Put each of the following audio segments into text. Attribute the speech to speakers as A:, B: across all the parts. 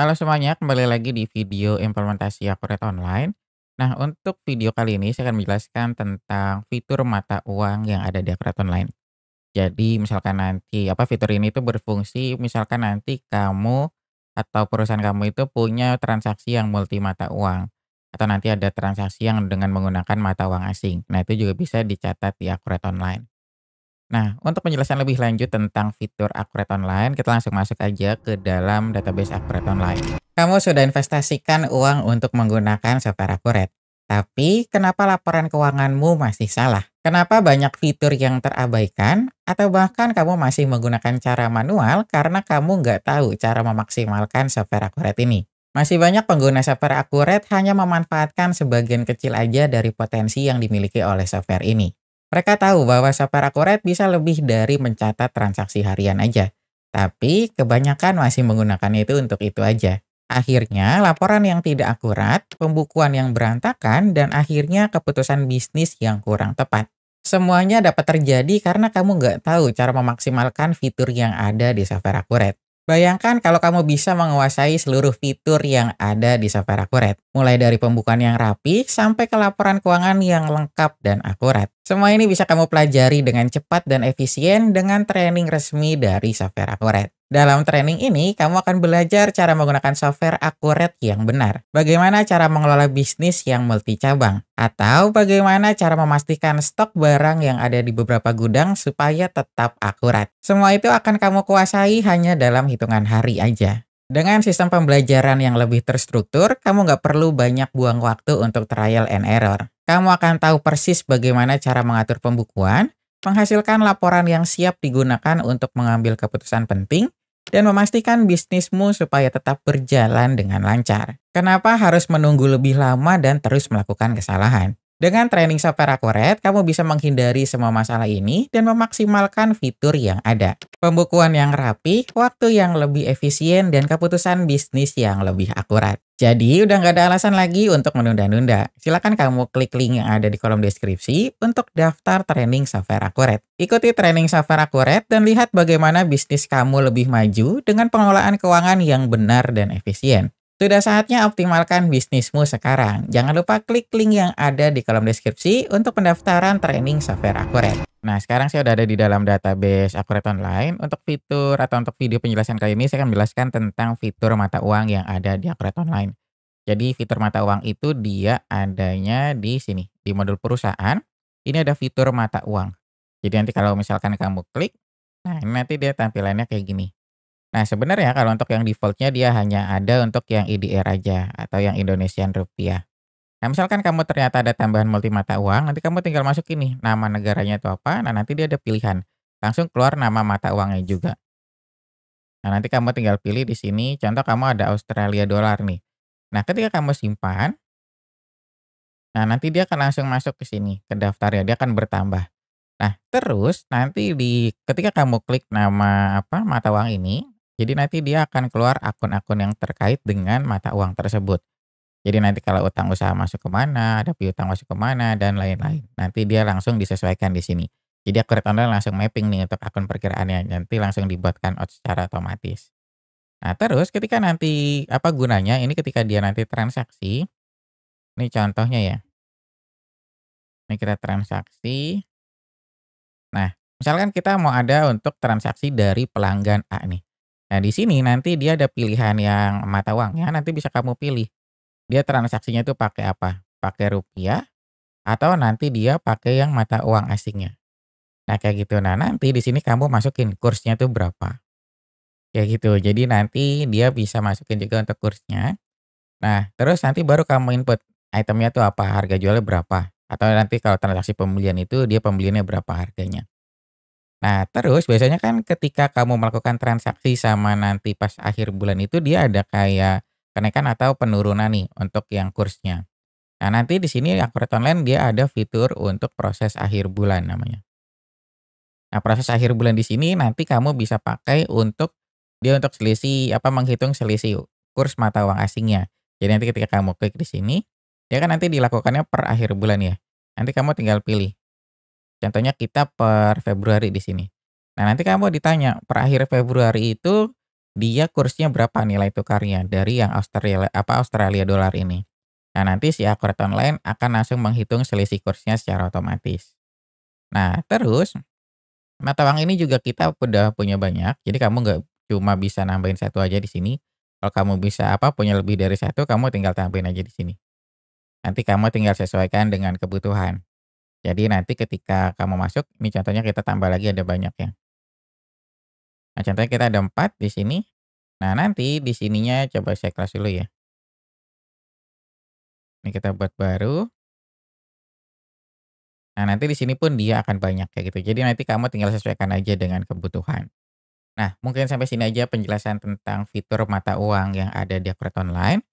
A: Halo semuanya, kembali lagi di video implementasi Akuret Online. Nah, untuk video kali ini saya akan menjelaskan tentang fitur mata uang yang ada di Akuret Online. Jadi, misalkan nanti fitur ini tuh berfungsi misalkan nanti kamu atau perusahaan kamu itu punya transaksi yang multi mata uang atau nanti ada transaksi yang dengan menggunakan mata uang asing. Nah, itu juga bisa dicatat di Akuret Online. Nah, untuk penjelasan lebih lanjut tentang fitur Akuret Online, kita langsung masuk aja ke dalam database Akuret Online. Kamu sudah investasikan uang untuk menggunakan software Akuret. Tapi, kenapa laporan keuanganmu masih salah? Kenapa banyak fitur yang terabaikan? Atau bahkan kamu masih menggunakan cara manual karena kamu nggak tahu cara memaksimalkan software Akuret ini? Masih banyak pengguna software Akuret hanya memanfaatkan sebagian kecil aja dari potensi yang dimiliki oleh software ini. Mereka tahu bahwa software Akuret bisa lebih dari mencatat transaksi harian aja. Tapi kebanyakan masih menggunakannya itu untuk itu aja. Akhirnya laporan yang tidak akurat, pembukuan yang berantakan, dan akhirnya keputusan bisnis yang kurang tepat. Semuanya dapat terjadi karena kamu nggak tahu cara memaksimalkan fitur yang ada di software Akuret. Bayangkan kalau kamu bisa menguasai seluruh fitur yang ada di software Akuret, mulai dari pembukaan yang rapi sampai ke laporan keuangan yang lengkap dan akurat. Semua ini bisa kamu pelajari dengan cepat dan efisien dengan training resmi dari software Akuret. Dalam training ini, kamu akan belajar cara menggunakan software Akuret yang benar, bagaimana cara mengelola bisnis yang multi cabang, atau bagaimana cara memastikan stok barang yang ada di beberapa gudang supaya tetap akurat. Semua itu akan kamu kuasai hanya dalam hitungan hari aja. Dengan sistem pembelajaran yang lebih terstruktur, kamu nggak perlu banyak buang waktu untuk trial and error. Kamu akan tahu persis bagaimana cara mengatur pembukuan, menghasilkan laporan yang siap digunakan untuk mengambil keputusan penting, dan memastikan bisnismu supaya tetap berjalan dengan lancar. Kenapa harus menunggu lebih lama dan terus melakukan kesalahan? Dengan training software Akuret, kamu bisa menghindari semua masalah ini dan memaksimalkan fitur yang ada. Pembukuan yang rapi, waktu yang lebih efisien, dan keputusan bisnis yang lebih akurat. Jadi, udah nggak ada alasan lagi untuk menunda-nunda. Silakan kamu klik link yang ada di kolom deskripsi untuk daftar training software Akuret. Ikuti training software Akuret dan lihat bagaimana bisnis kamu lebih maju dengan pengelolaan keuangan yang benar dan efisien. Sudah saatnya optimalkan bisnismu sekarang. Jangan lupa klik link yang ada di kolom deskripsi untuk pendaftaran training software Akuret. Nah, sekarang saya udah ada di dalam database Akuret Online. Untuk fitur atau untuk video penjelasan kali ini saya akan menjelaskan tentang fitur mata uang yang ada di Akuret Online. Jadi fitur mata uang itu dia adanya di sini, di modul perusahaan. Ini ada fitur mata uang. Jadi nanti kalau misalkan kamu klik, nah ini nanti dia tampilannya kayak gini. Nah, sebenarnya kalau untuk yang default-nya dia hanya ada untuk yang IDR aja atau yang Indonesian Rupiah. Nah, misalkan kamu ternyata ada tambahan multi mata uang, nanti kamu tinggal masuk ini, nama negaranya itu apa, nah nanti dia ada pilihan. Langsung keluar nama mata uangnya juga. Nah, nanti kamu tinggal pilih di sini, contoh kamu ada Australia dollar nih. Nah, ketika kamu simpan, nah nanti dia akan langsung masuk ke sini, ke daftarnya, dia akan bertambah. Nah, terus nanti ketika kamu klik nama mata uang ini, jadi nanti dia akan keluar akun-akun yang terkait dengan mata uang tersebut. Jadi nanti kalau utang usaha masuk ke mana, ada piutang masuk ke mana, dan lain-lain. Nanti dia langsung disesuaikan di sini. Jadi Akuret Online langsung mapping nih untuk akun perkiraannya, nanti langsung dibuatkan out secara otomatis. Nah, terus ketika nanti gunanya, ini ketika dia nanti transaksi, ini contohnya ya. Ini kita transaksi. Nah, misalkan kita mau ada untuk transaksi dari pelanggan A nih. Nah, di sini nanti dia ada pilihan yang mata uangnya, nanti bisa kamu pilih. Dia transaksinya itu pakai apa? Pakai rupiah atau nanti dia pakai yang mata uang asingnya. Nah, kayak gitu. Nah, nanti di sini kamu masukin kursnya tuh berapa. Kayak gitu. Jadi nanti dia bisa masukin juga untuk kursnya. Nah, terus nanti baru kamu input itemnya tuh apa, harga jualnya berapa. Atau nanti kalau transaksi pembelian itu dia pembeliannya berapa harganya. Nah, terus biasanya kan ketika kamu melakukan transaksi sama nanti pas akhir bulan itu dia ada kayak kenaikan atau penurunan nih untuk yang kursnya. Nah, nanti di sini Akuret Online dia ada fitur untuk proses akhir bulan namanya. Nah, proses akhir bulan di sini nanti kamu bisa pakai untuk untuk selisih menghitung selisih kurs mata uang asingnya. Jadi nanti ketika kamu klik di sini, dia kan nanti dilakukannya per akhir bulan ya. Nanti kamu tinggal pilih. Contohnya kita per Februari di sini. Nah, nanti kamu ditanya, per akhir Februari itu dia kursnya berapa nilai tukarnya dari yang Australia dollar ini. Nah, nanti si akurat online akan langsung menghitung selisih kursnya secara otomatis. Nah, terus mata uang ini juga kita udah punya banyak, jadi kamu nggak cuma bisa nambahin satu aja di sini. Kalau kamu bisa punya lebih dari satu, kamu tinggal tambahin aja di sini. Nanti kamu tinggal sesuaikan dengan kebutuhan. Jadi nanti ketika kamu masuk, ini contohnya kita tambah lagi ada banyak ya. Nah, contohnya kita ada 4 di sini. Nah, nanti di sininya coba saya kelas dulu ya. Ini kita buat baru. Nah, nanti di sini pun dia akan banyak kayak gitu. Jadi nanti kamu tinggal sesuaikan aja dengan kebutuhan. Nah, mungkin sampai sini aja penjelasan tentang fitur mata uang yang ada di Akurat Online.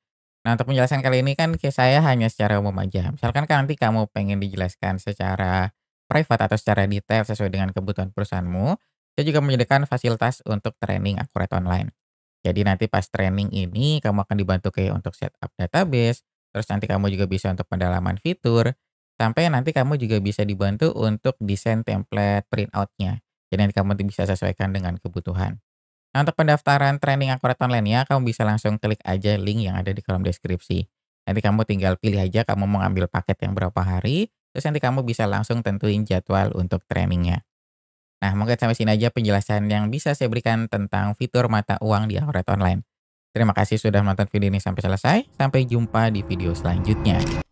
A: Nah, untuk penjelasan kali ini kan saya hanya secara umum aja. Misalkan kan nanti kamu pengen dijelaskan secara private atau secara detail sesuai dengan kebutuhan perusahaanmu, saya juga menyediakan fasilitas untuk training Akurat Online. Jadi nanti pas training ini kamu akan dibantu kayak untuk setup database, terus nanti kamu juga bisa untuk pendalaman fitur, sampai nanti kamu juga bisa dibantu untuk desain template printout-nya. Jadi nanti kamu bisa sesuaikan dengan kebutuhan. Nah, untuk pendaftaran training Akurat Online-nya, kamu bisa langsung klik aja link yang ada di kolom deskripsi. Nanti kamu tinggal pilih aja kamu mau ngambil paket yang berapa hari, terus nanti kamu bisa langsung tentuin jadwal untuk trainingnya. Nah, mungkin sampai sini aja penjelasan yang bisa saya berikan tentang fitur mata uang di Akurat Online. Terima kasih sudah menonton video ini sampai selesai. Sampai jumpa di video selanjutnya.